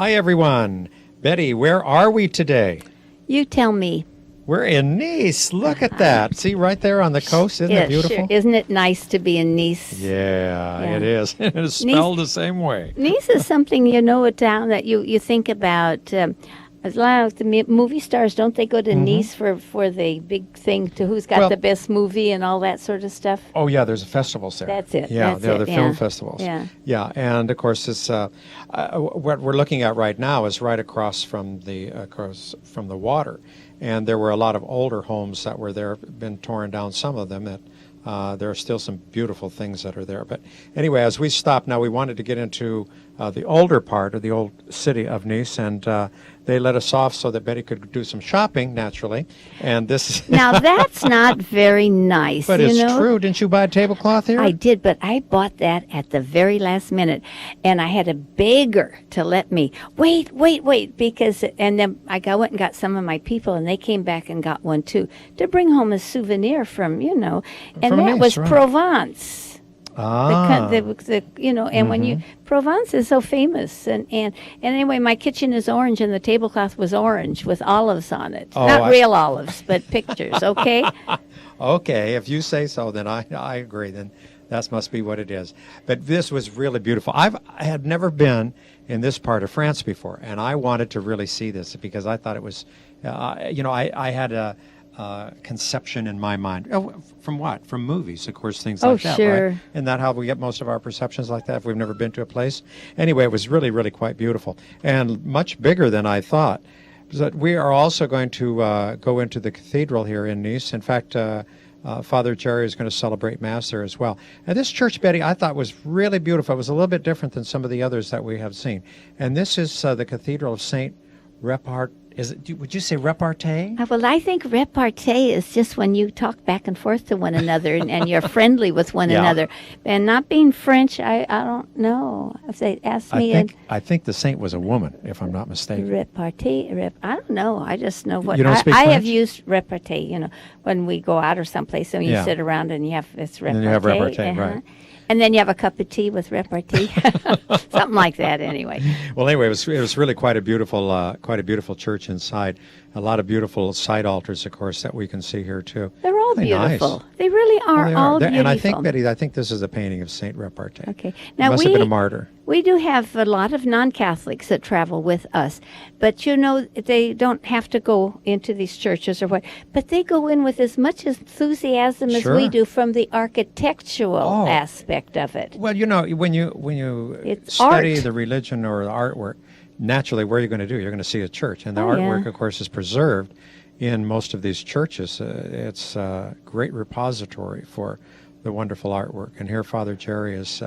Hi, everyone. Betty, where are we today? You tell me. We're in Nice. Look at that. See, right there on the coast. Isn't it beautiful? Sure. Isn't it nice to be in Nice? Yeah, it is. It is spelled the same way. Nice is something, a town that you think about. A lot of the movie stars, don't they go to Nice for the big thing to who's got the best movie and all that sort of stuff? Oh, yeah, there's festivals there. That's it. Yeah, they're the film festivals. Yeah. Yeah, and of course, this what we're looking at right now is right across from the water. And there were a lot of older homes that were there, been torn down, some of them. That there are still some beautiful things that are there. But anyway, as we stopped, now we wanted to get into the older part of the old city of Nice, and they let us off so that Betty could do some shopping, naturally. And this is now that's not very nice. But it's true. Didn't you buy a tablecloth here? I did, but I bought that at the very last minute, and I had to beg her to let me wait, because and then I went and got some of my people, and they came back and got one too to bring home a souvenir from and from that Nice, was right. Provence. And when you Provence is so famous, and anyway, my kitchen is orange, and the tablecloth was orange with olives on it. Not real olives, but pictures. Okay. Okay, if you say so, then I agree. Then that must be what it is. But this was really beautiful. I had never been in this part of France before, and I wanted to really see this because I thought it was, I had a conception in my mind. Oh, from what? From movies, of course, things like that, sure. right? Isn't that how we get most of our perceptions like that if we've never been to a place? Anyway, it was really, really quite beautiful and much bigger than I thought. But we are also going to go into the cathedral here in Nice. In fact, Father Jerry is going to celebrate Mass there as well. And this church, Betty, I thought was really beautiful. It was a little bit different than some of the others that we have seen. And this is the Cathedral of Saint Repart. Would you say repartee? Well, I think repartee is just when you talk back and forth to one another and you're friendly with one another. And not being French, I don't know. If they ask me, I think the saint was a woman, if I'm not mistaken. Repartee, I don't know. I just know what you don't speak I French? have used repartee. When we go out or someplace, and you sit around and you have it's repartee. And then you have repartee, right? And then you have a cup of tea with repartee, something like that. Anyway. Well, anyway, it was really quite a beautiful church inside. A lot of beautiful side altars, of course, that we can see here too. They're all really beautiful. Nice. They really are all beautiful. And I think, Betty, this is a painting of Saint Repartee. Okay. Now must have been a martyr. We do have a lot of non-Catholics that travel with us, but they don't have to go into these churches or what. But they go in with as much enthusiasm as we do from the architectural aspect of it. Well, when you it's study art. the religion or the artwork, naturally, where are you going to do? You're going to see a church, and the artwork, of course, is preserved in most of these churches. It's a great repository for the wonderful artwork. And here, Father Jerry is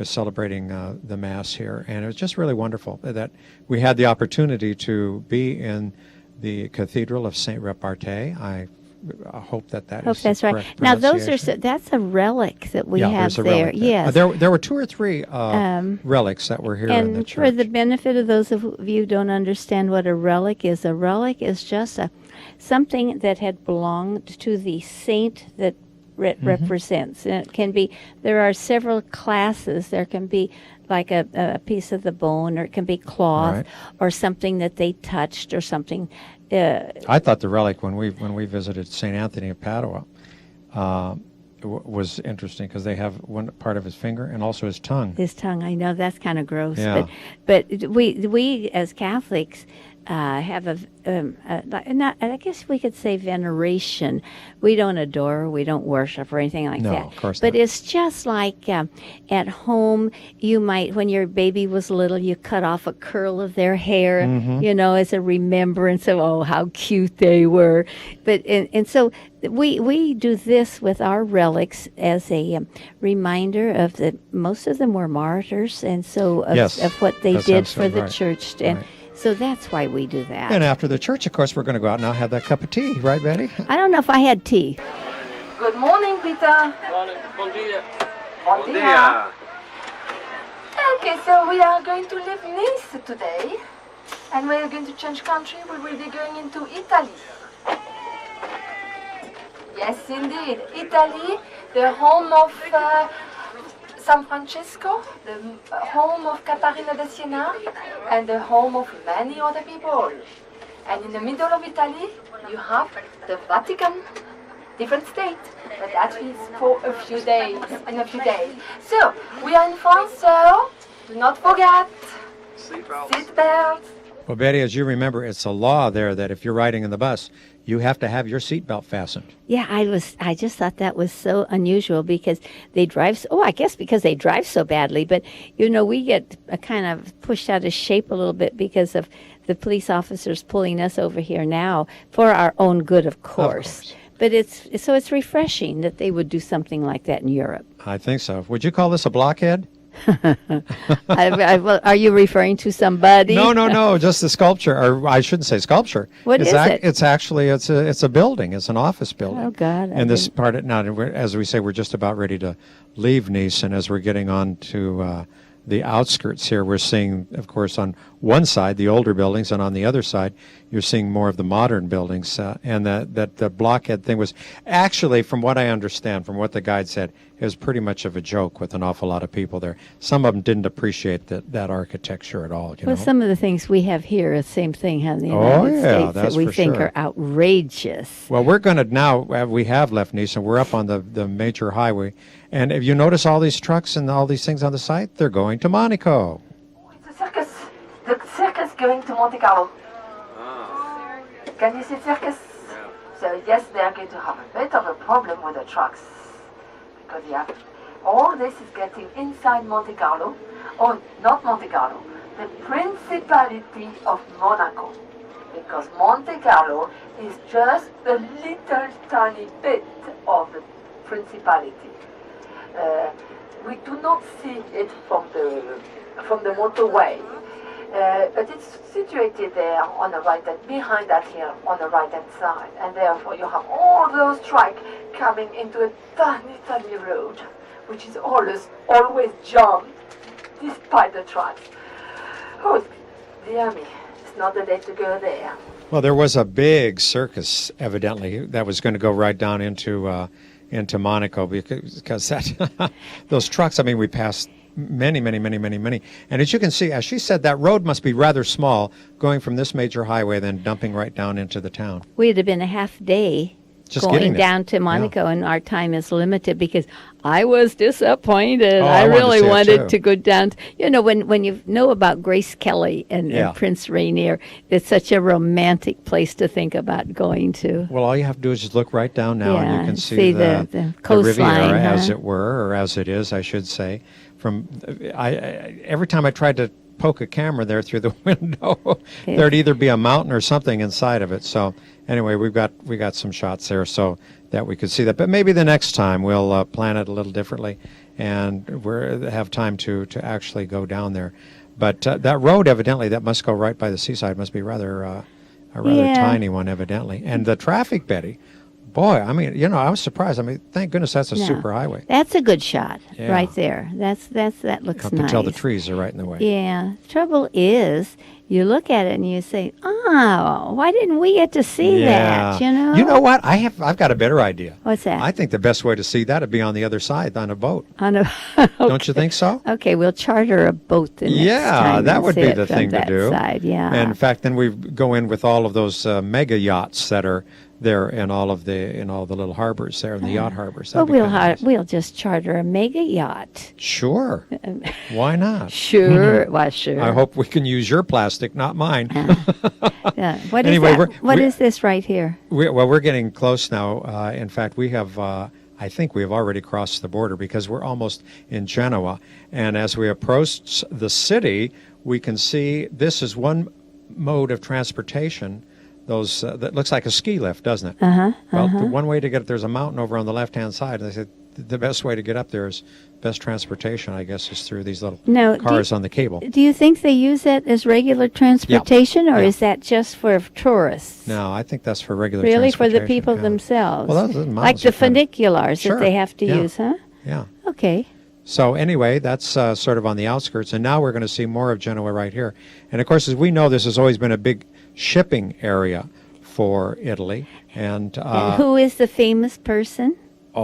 celebrating the Mass here, and it was just really wonderful that we had the opportunity to be in the Cathedral of Saint Repartee. I hope that is that's right. Now, that's a relic that we have there. Yes, there were 2 or 3 relics that were here in the church. And for the benefit of those of you who don't understand what a relic is just something that had belonged to the saint that represents. And it can be, there are several classes. There can be like a piece of the bone, or it can be cloth, or something that they touched, or something. I thought the relic when we visited St. Anthony of Padua was interesting because they have one part of his finger and also his tongue. His tongue, I know that's kind of gross, yeah. but we as Catholics have I guess we could say veneration. We don't adore, we don't worship or anything like that. No, of course but not. it's just like at home, you might, when your baby was little, you cut off a curl of their hair, as a remembrance of, how cute they were. But and so we do this with our relics as a reminder of most of them were martyrs, and so of what they did for the church. And so that's why we do that. And after the church, of course, we're going to go out now and have that cup of tea, right, Betty? I don't know if I had tea. Good morning, Peter. Morning. Bon dia. Bon dia. Okay, so we are going to leave Nice today, and we're going to change country. We will be going into Italy. Yes, indeed. Italy, the home of San Francisco, the home of Catarina de Siena, and the home of many other people. And in the middle of Italy, you have the Vatican, different state, but that is for a few days, in a few days. So, we are in France, so do not forget seatbelts. Well, Betty, as you remember, it's a law there that if you're riding in the bus, you have to have your seatbelt fastened. Yeah, I just thought that was so unusual because they drive. I guess because they drive so badly. But we get kind of pushed out of shape a little bit because of the police officers pulling us over here now for our own good, of course. But it's refreshing that they would do something like that in Europe. I think so. Would you call this a blockhead? Are you referring to somebody? No, just the sculpture, or I shouldn't say sculpture. What is it? It's actually it's a building. It's an office building. Oh God! And this part now, as we say, we're just about ready to leave Nice, and as we're getting on to the outskirts here, we're seeing, of course, on one side the older buildings, and on the other side you're seeing more of the modern buildings. And that the blockhead thing was actually, from what I understand, from what the guide said, it was pretty much of a joke with an awful lot of people there. Some of them didn't appreciate that architecture at all. Well, some of the things we have here are the same thing in the United States that we think are outrageous. Well, we're going to now, we have left Nice, and we're up on the major highway. And if you notice all these trucks and all these things on the side, they're going to Monaco. It's a circus. The circus going to Monte Carlo. Can you see circus? Yeah. So yes, they are going to have a bit of a problem with the trucks. Because all this is getting inside Monte Carlo. Oh, not Monte Carlo. The Principality of Monaco. Because Monte Carlo is just a little tiny bit of the Principality. We do not see it from the motorway, but it's situated there on the right and behind that hill on the right hand side, and therefore you have all those tracks coming into a tiny road, which is always jammed, despite the tracks. Oh, dear me, it's not the day to go there. Well, there was a big circus, evidently, that was going to go right down into Monaco because that those trucks. I mean, we passed many. And as you can see, as she said, that road must be rather small, going from this major highway, then dumping right down into the town. We'd have been a half day just going down to Monaco, and our time is limited because I was disappointed. I really wanted to go down. When you know about Grace Kelly and Prince Rainier, it's such a romantic place to think about going to. Well, all you have to do is just look right down now, and you can see the coastline, Riviera, as it were, or as it is, I should say. Every time I tried to poke a camera there through the window, there'd either be a mountain or something inside of it. So anyway, we got some shots there so that we could see that. But maybe the next time we'll plan it a little differently, and we have time to actually go down there. But that road, evidently, that must go right by the seaside, must be a rather tiny one, evidently. And the traffic, Betty. Boy, I mean, I was surprised. I mean, thank goodness that's a super highway. That's a good shot right there. That looks nice. You can tell the trees are right in the way. Yeah. Trouble is, you look at it and you say, "Oh, why didn't we get to see that?" You know what? I've got a better idea. What's that? I think the best way to see that would be on the other side on a boat. Okay. Don't you think so? Okay, we'll charter a boat the next time. That would be the thing to do. Side, yeah. And in fact, then we go in with all of those mega yachts that are there in all the little harbors there in the yacht harbors. Well, we'll just charter a mega yacht. Sure. Why not? Sure. Why, sure. I hope we can use your plastic, not mine. What is this right here? We're getting close now. In fact, we have. I think we have already crossed the border because we're almost in Genoa. And as we approach the city, we can see this is one mode of transportation. That looks like a ski lift, doesn't it? Well, the one way to get there's a mountain over on the left-hand side. And they said the best way to get up there is best transportation, I guess, is through these little cars on the cable. Do you think they use that as regular transportation, or is that just for tourists? No, I think that's for regular transportation. Really, for the people themselves? Well, like the funiculars that they have to use, huh? Yeah. Okay. So anyway, that's sort of on the outskirts, and now we're going to see more of Genoa right here. And of course, as we know, this has always been a big shipping area for Italy. And who is the famous person? We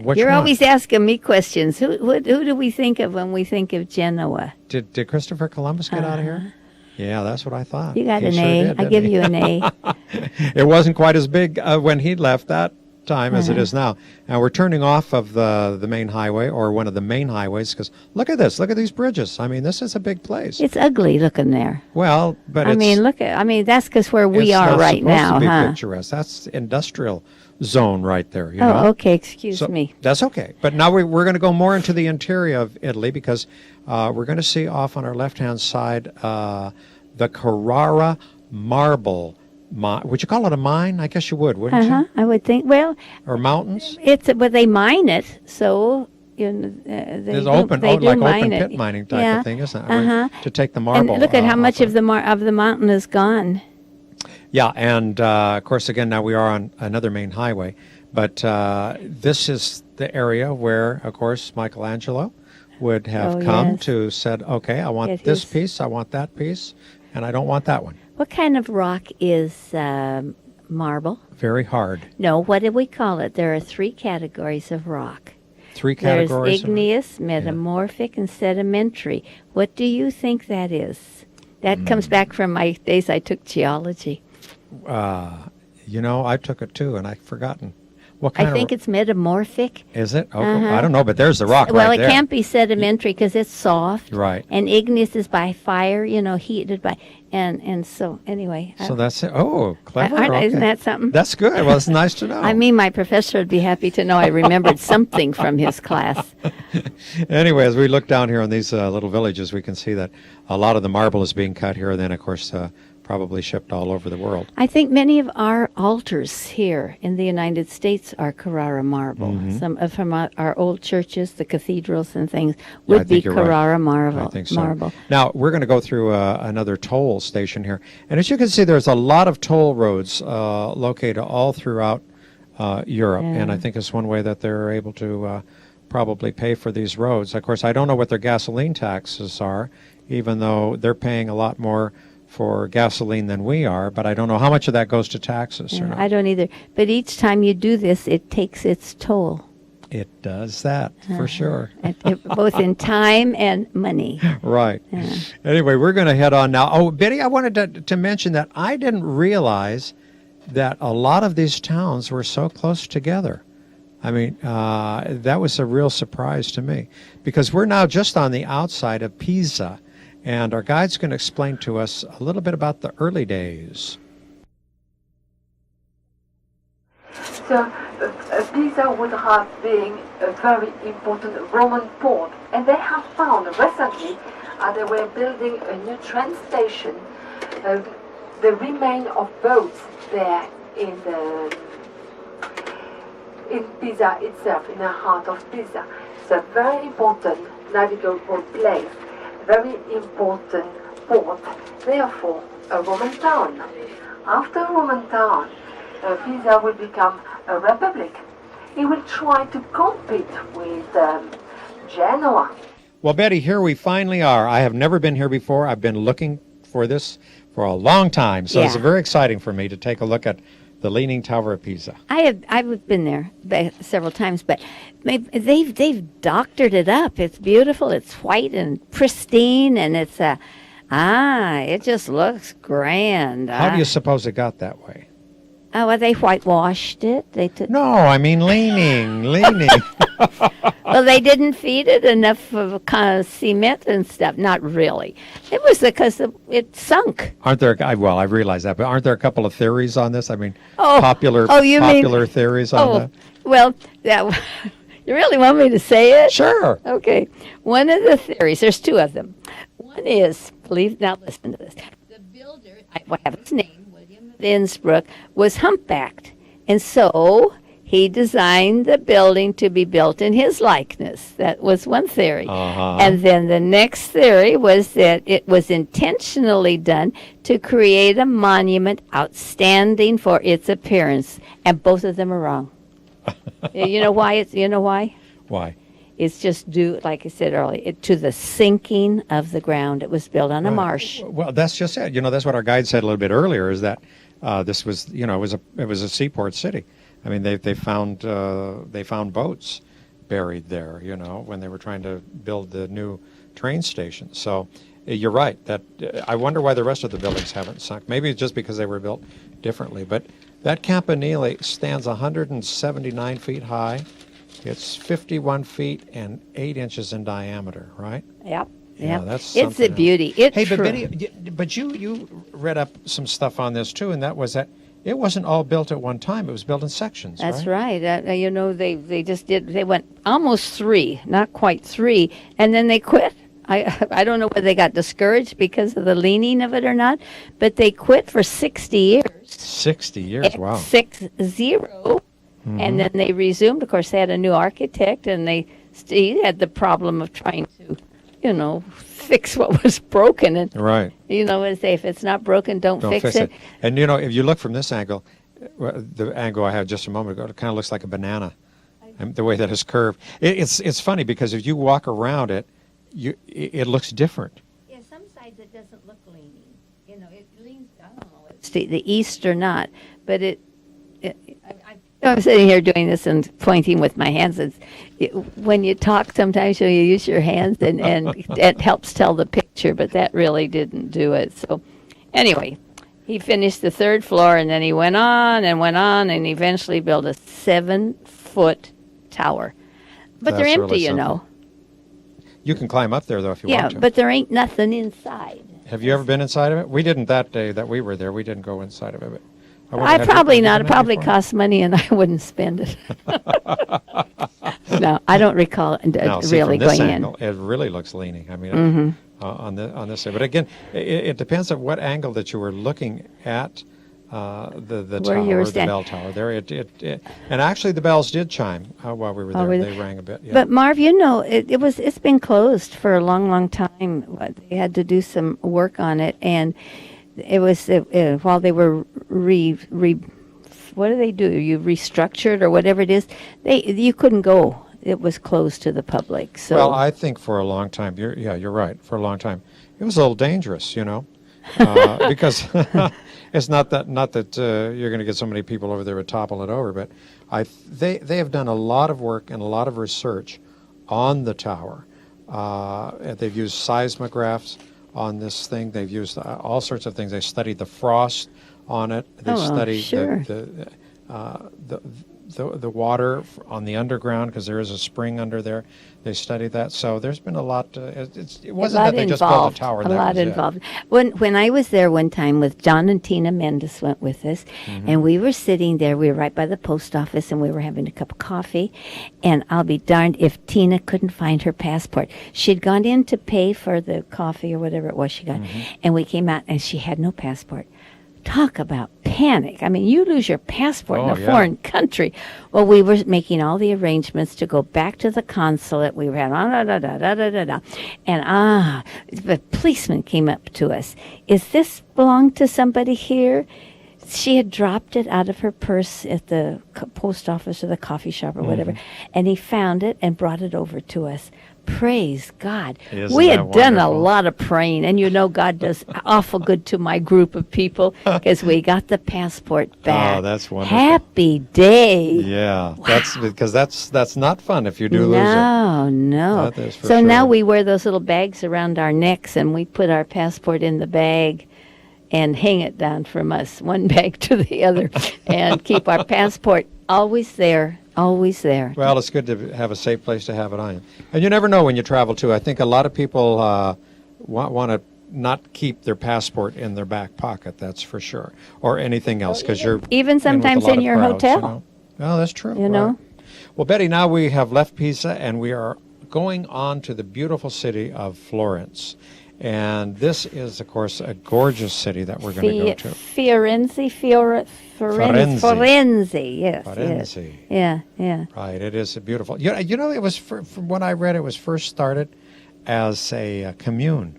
Which You're one? always asking me questions. Who do we think of when we think of Genoa? Did Christopher Columbus get out of here? Yeah, that's what I thought. You got He an sure A. did, I didn't give he? you an A. It wasn't quite as big when he left that time as it is now. Now we're turning off of the main highway, or one of the main highways, because look at this. Look at these bridges. I mean, this is a big place. It's ugly looking there. Well, but I mean, that's because where we it's are not right supposed now, to be huh? picturesque. That's industrial zone right there. You know? Oh, okay. Excuse So me. that's okay. But now we're going to go more into the interior of Italy, because we're going to see off on our left-hand side the Carrara marble. Would you call it a mine? I guess you would, wouldn't you? I would think. Well, Or mountains? but they mine it, so they There's do, open, they do like mine open it. pit mining type Yeah. of thing, isn't it? Where- Uh-huh. To take the marble. And look at how off much of of the mountain is gone. Yeah, and of course, again, now we are on another main highway, but this is the area where, of course, Michelangelo would have Oh, come yes. to said, okay, I want Get this his- piece, I want that piece, and I don't want that one. What kind of rock is marble? Very hard. No, what do we call it? There are 3 categories of rock. Three There's categories. igneous, metamorphic, and sedimentary. What do you think that is? That comes back from my days I took geology. You know, I took it too, and I've forgotten. What kind I think of it's metamorphic. is it? Okay. I don't know, but there's the rock Well, right it there. can't be sedimentary because it's soft. Right. And igneous is by fire, heated by, and so anyway. So that's it. Oh, clever. Isn't Okay. that something? That's good. Well, it's nice to know. I mean, my professor would be happy to know I remembered something from his class. Anyway, as we look down here on these little villages, we can see that a lot of the marble is being cut here, and then, of course, probably shipped all over the world. I think many of our altars here in the United States are Carrara marble. Mm-hmm. Some from our old churches, the cathedrals and things, I would be think you're right. Carrara marble. I think so. Marble. Now, we're going to go through another toll station here. And as you can see, there's a lot of toll roads located all throughout Europe. Yeah. And I think it's one way that they're able to probably pay for these roads. Of course, I don't know what their gasoline taxes are, even though they're paying a lot more for gasoline than we are, but I don't know how much of that goes to taxes or Yeah, not. I don't either. But each time you do this, it takes its toll, It does that, for sure. both in time and money. Right. Anyway, we're going to head on now. Oh, Betty, I wanted to mention that I didn't realize that a lot of these towns were so close together. I mean, that was a real surprise to me, because we're now just on the outside of Pisa, and our guide's going to explain to us a little bit about the early days. So Pisa would have been a very important Roman port, and they have found recently, they were building a new train station, the remain of boats there in Pisa itself, in the heart of Pisa. It's a very important navigable place, very important port, therefore a Roman town. After a Roman town, Pisa will become a republic. It will try to compete with Genoa. Well, Betty, here we finally are. I have never been here before. I've been looking for this for a long time, so it's Yeah. very exciting for me to take a look at the Leaning Tower of Pisa. I've been there several times, but they've doctored it up. It's beautiful. It's white and pristine, and it's it just looks grand. How do you suppose it got that way? Well, they whitewashed it. They took. No, I mean leaning. Well, they didn't feed it enough of kind of cement and stuff. Not really. It was because it sunk. Aren't there? Well, I realize that, but aren't there a couple of theories on this? I mean, Oh, popular you mean- popular theories on that. Well, you really want me to say it? Sure. Okay. One of the theories, there's 2 of them. One is, now listen to this. The builder, I have his name, William of Innsbruck, was humpbacked. And so he designed the building to be built in his likeness. That was one theory. Uh-huh. And then the next theory was that it was intentionally done to create a monument outstanding for its appearance. And both of them are wrong. You know why? Why? It's just due, like I said earlier, to the sinking of the ground. It was built on a marsh. Well, that's just it. That's what our guide said a little bit earlier. Is that this was, it was a seaport city. I mean, they found boats buried there, you know, when they were trying to build the new train station. So you're right. That I wonder why the rest of the buildings haven't sunk. Maybe it's just because they were built differently. But that campanile stands 179 feet high. It's 51 feet and 8 inches in diameter, right? Yep. Yeah, Yep. that's It's a something else. beauty. It's Hey, but true. Betty, but you read up some stuff on this too, and that was that it wasn't all built at one time. It was built in sections. That's right. right. You know, they just did. They went almost 3, not quite 3, and then they quit. I don't know whether they got discouraged because of the leaning of it or not, but they quit for 60 years. 60 years. Wow. 60, and then they resumed. Of course, they had a new architect, and he had the problem of trying to, you know, fix what was broken. And Right. you know, as they say, if it's not broken, don't fix it. And you know, if you look from this angle, the angle I had just a moment ago, it kind of looks like a banana, and the way that it's curved. It's funny because if you walk around it, it looks different. Yeah, some sides it doesn't look leaning. You know, it leans. I don't know. It's the east or not, but I'm sitting here doing this and pointing with my hands. When you talk, sometimes you use your hands, and it helps tell the picture, but that really didn't do it. So anyway, he finished the 3rd floor, and then he went on, and eventually built a 7-foot tower. But they're That's empty, really you something. know. You can climb up there though if you Yeah, want to. but there ain't nothing inside. Have you ever been inside of it? We didn't that day that we were there. We didn't go inside of it. But wonder, I have you- probably have you not. been It there probably before? costs money, and I wouldn't spend it. No, I don't recall Now, see, really from this going angle, it really looks leaning. I mean, on this side. But again, it depends on what angle that you were looking at. The Where you tower, were the standing. bell tower there. And actually the bells did chime while we were there. were They they? rang a bit. Yeah. But Marv, you know, it's been closed for a long, long time. They had to do some work on it, and it was while they were what do they do? You restructured or whatever it is. You couldn't go. It was closed to the public. So Well, I think for a long time, you're right. For a long time, it was a little dangerous, you know, because it's not that you're going to get so many people over there to topple it over, but they have done a lot of work and a lot of research on the tower. They've used seismographs on this thing. They've used all sorts of things. They studied the frost on it. They studied sure. the water on the underground because there is a spring under there. They studied that. So there's been a lot. It wasn't that they just built a tower. And A that lot was it. involved. When I was there one time with John and Tina Mendes went with us, and we were sitting there. We were right by the post office, and we were having a cup of coffee. And I'll be darned if Tina couldn't find her passport. She'd gone in to pay for the coffee or whatever it was she got, and we came out, and she had no passport. Talk about panic. I mean, you lose your passport in a foreign country. Well, we were making all the arrangements to go back to the consulate. We were having and the policeman came up to us. Is this belong to somebody here? She had dropped it out of her purse at the post office or the coffee shop or whatever, and he found it and brought it over to us. Praise God. Isn't We that had done a wonderful? lot of praying, and you know God does awful good to my group of people because we got the passport back. Oh, that's wonderful. Happy day. Yeah, that's because that's not fun if you do lose it. No. That is for So now sure. we wear those little bags around our necks, and we put our passport in the bag and hang it down from us, one bag to the other, and keep our passport always there. Always there. Well, it's good to have a safe place to have it on. And you never know when you travel, too. I think a lot of people want to not keep their passport in their back pocket, that's for sure, or anything else, because you're even with a sometimes lot in of your crowds, hotel. You know? Oh, that's true. You know? Well, Betty, now we have left Pisa, and we are going on to the beautiful city of Florence. And this is, of course, a gorgeous city that we're going to go to. Firenze, yes. Firenze. Yes. Yeah. Right, it is beautiful. You know, it was from what I read, it was first started as a commune,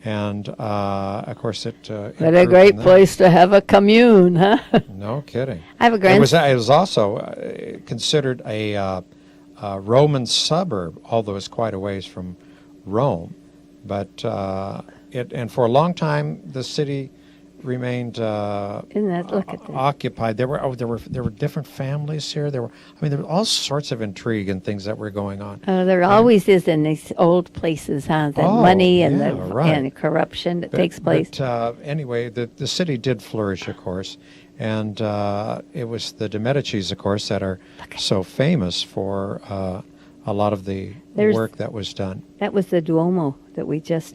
and of course it. What a great place to have a commune, huh? No kidding. I have a It was also considered a Roman suburb, although it's quite a ways from Rome. But and for a long time, the city remained Isn't that, look at that. occupied. There were different families here. There were all sorts of intrigue and things that were going on. There always is in these old places, huh? The money and yeah, right. and corruption that takes place. But anyway, the city did flourish, of course, and it was the de Medicis, of course, that are so famous for a lot of the work that was done. That was the Duomo that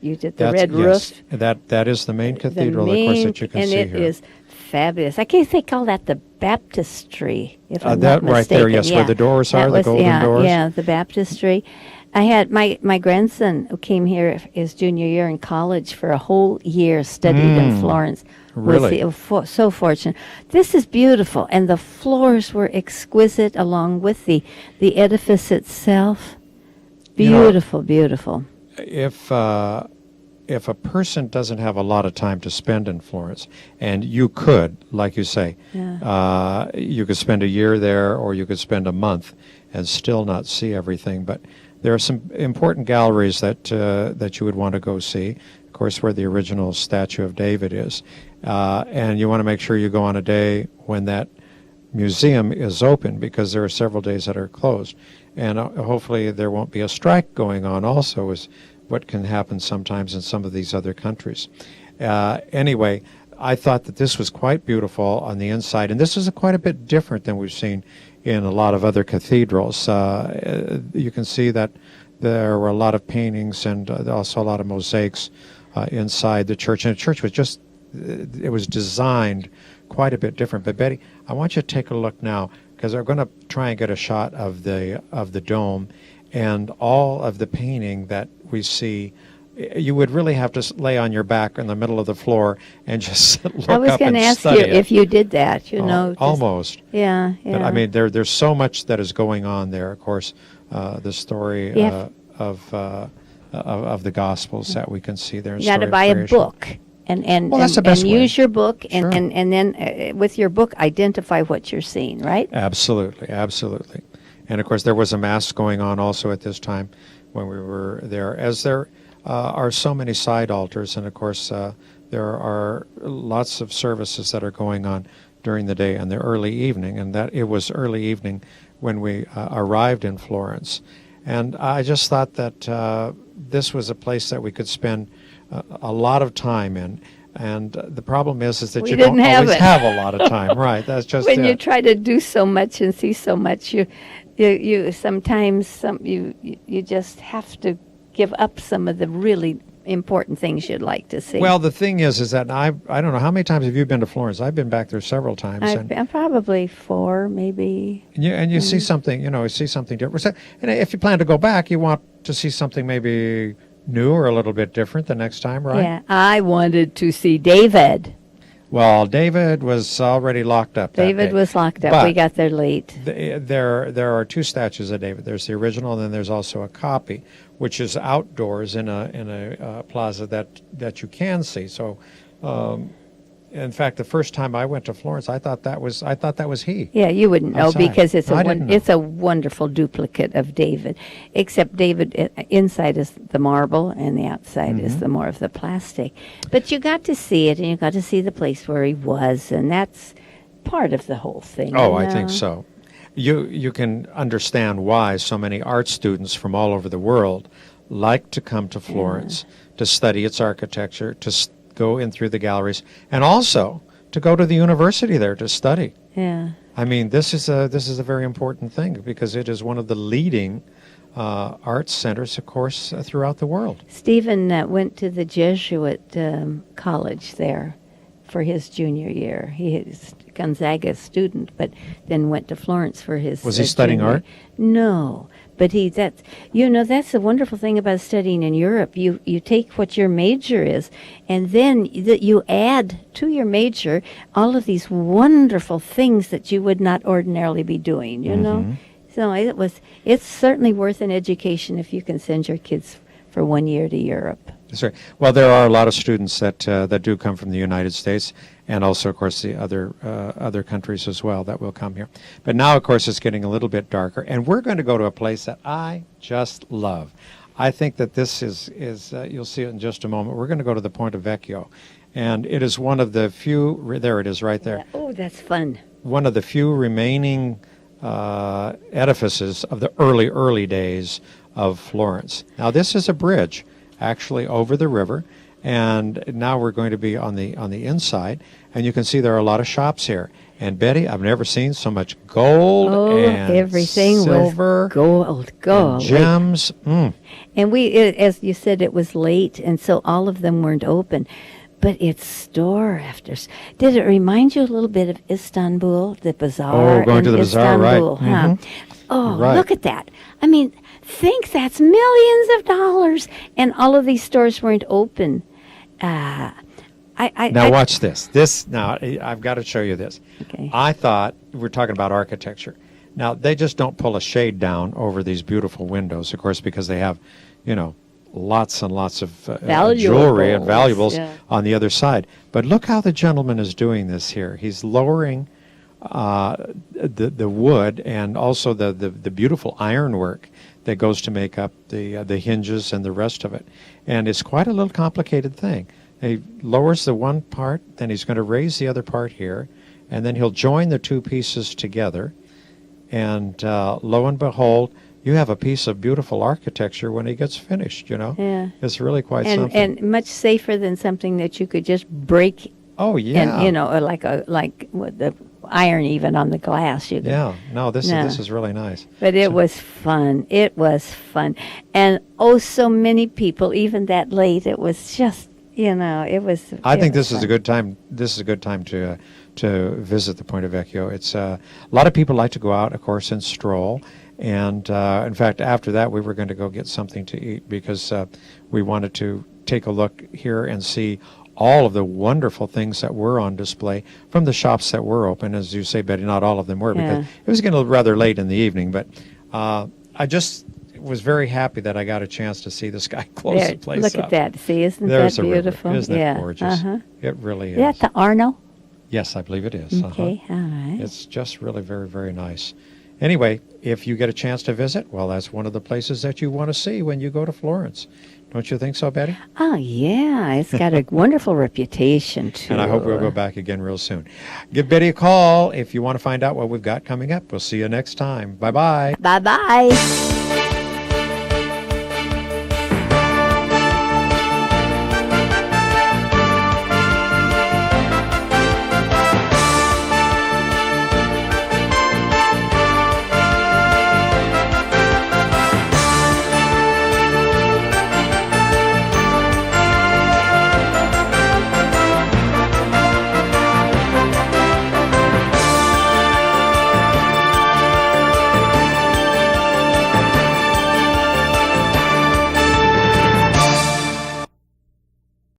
you did, the red roof. That is the main cathedral, of course, that you can see here. And it is fabulous. I guess they call that the baptistry, if I'm that not right mistaken. there, yes, where the doors are, the golden doors. Yeah, the baptistry. I had my grandson who came here his junior year in college for a whole year, studied in Florence. Really? So fortunate. This is beautiful, and the floors were exquisite along with the edifice itself. Beautiful, beautiful. If a person doesn't have a lot of time to spend in Florence, and you could, like you say, you could spend a year there, or you could spend a month and still not see everything. But there are some important galleries that you would want to go see. Of course, where the original statue of David is, and you want to make sure you go on a day when that museum is open, because there are several days that are closed, and hopefully there won't be a strike going on. Also, is what can happen sometimes in some of these other countries. Anyway, I thought that this was quite beautiful on the inside, and this is quite a bit different than we've seen in a lot of other cathedrals. You can see that there were a lot of paintings and also a lot of mosaics inside the church, and the church was it was designed quite a bit different. But Betty, I want you to take a look now, because we're going to try and get a shot of the dome and all of the painting that we see. You would really have to lay on your back in the middle of the floor and just look up and study it. I was going to ask you if you did that, Almost. Yeah. But I mean, there's so much that is going on there. Of course, the story of the Gospels that we can see there. You got to buy a book. And that's the best way. Use your book, Sure. and then with your book, identify what you're seeing, right? Absolutely. And of course, there was a mass going on also at this time when we were there, as there are so many side altars, and of course, there are lots of services that are going on during the day and the early evening, and that it was early evening when we arrived in Florence. And I just thought that this was a place that we could spend a lot of time in, and the problem is that you don't always have a lot of time. Right? That's just when you try to do so much and see so much, you sometimes you just have to give up some of the really important things you'd like to see. Well, the thing is that I don't know, how many times have you been to Florence? I've been back there several times. I've been probably 4, maybe. And you see something, you see something different. And if you plan to go back, you want to see something maybe new or a little bit different the next time, right? Yeah, I wanted to see David. Well, David was already locked up. David was locked up. We got there late. There are 2 statues of David. There's the original, and then there's also a copy, which is outdoors in a plaza that you can see. So, in fact, the first time I went to Florence, I thought that was he. Yeah, you wouldn't know outside. Because it's a wonderful duplicate of David, except David inside is the marble and the outside is the more of the plastic. But you got to see it, and you got to see the place where he was, and that's part of the whole thing. Oh, I think so. You can understand why so many art students from all over the world like to come to Florence to study its architecture, to go in through the galleries, and also to go to the university there to study. Yeah. I mean, this is a very important thing, because it is one of the leading arts centers, of course, throughout the world. Stephen went to the Jesuit college there for his junior year. He is Gonzaga student, but then went to Florence for his. Was he studying art? No, but that's the wonderful thing about studying in Europe. You take what your major is, and then you add to your major all of these wonderful things that you would not ordinarily be doing. You know, so it's certainly worth an education if you can send your kids for 1 year to Europe. That's right. Well, there are a lot of students that do come from the United States, and also, of course, the other countries as well that will come here. But now, of course, it's getting a little bit darker, and we're going to go to a place that I just love. I think that this is you'll see it in just a moment. We're going to go to the Ponte Vecchio, And it is one of the few, there it is right there, Oh, that's fun. one of the few remaining edifices of the early days of Florence. Now, this is a bridge actually over the river, and now we're going to be on the inside, and you can see there are a lot of shops here. And Betty, I've never seen so much gold and everything silver, was gold, and gems. And as you said, it was late, and so all of them weren't open. But it's store after. Did it remind you a little bit of Istanbul, the bazaar? Oh, going to the bazaar, right. Istanbul, huh? Mm-hmm. Oh, Right. look at that. I mean, think that's millions of dollars. And all of these stores weren't open. Now watch this. Now, I've got to show you this. Okay. I thought, we're talking about architecture. Now, they just don't pull a shade down over these beautiful windows, of course, because they have, lots and lots of jewelry and valuables on the other side. But look how the gentleman is doing this here. He's lowering the wood and also the beautiful ironwork that goes to make up the hinges and the rest of it. And it's quite a little complicated thing. He lowers the one part, then he's going to raise the other part here, and then he'll join the two pieces together. And lo and behold, you have a piece of beautiful architecture when he gets finished, Yeah. It's really quite something. And much safer than something that you could just break. Oh, yeah. And, or like with the iron even on the glass. Yeah. No, this is really nice. But it was fun. It was fun. And so many people, even that late, it was just, it was. I think was this is fun. a good time. This is a good time to visit the Ponte Vecchio. It's a lot of people like to go out, of course, and stroll. And in fact, after that, we were going to go get something to eat because we wanted to take a look here and see all of the wonderful things that were on display from the shops that were open. As you say, Betty, not all of them were because it was getting rather late in the evening. But I just was very happy that I got a chance to see this guy close the place Look up. at that. See, isn't There's that a river. beautiful? Isn't it gorgeous? It really is. Is that the Arno? Yes, I believe it is. Okay, all right. It's just really very, very nice. Anyway, if you get a chance to visit, well, that's one of the places that you want to see when you go to Florence. Don't you think so, Betty? Oh, yeah. It's got a wonderful reputation, too. And I hope we'll go back again real soon. Give Betty a call if you want to find out what we've got coming up. We'll see you next time. Bye-bye. Bye-bye.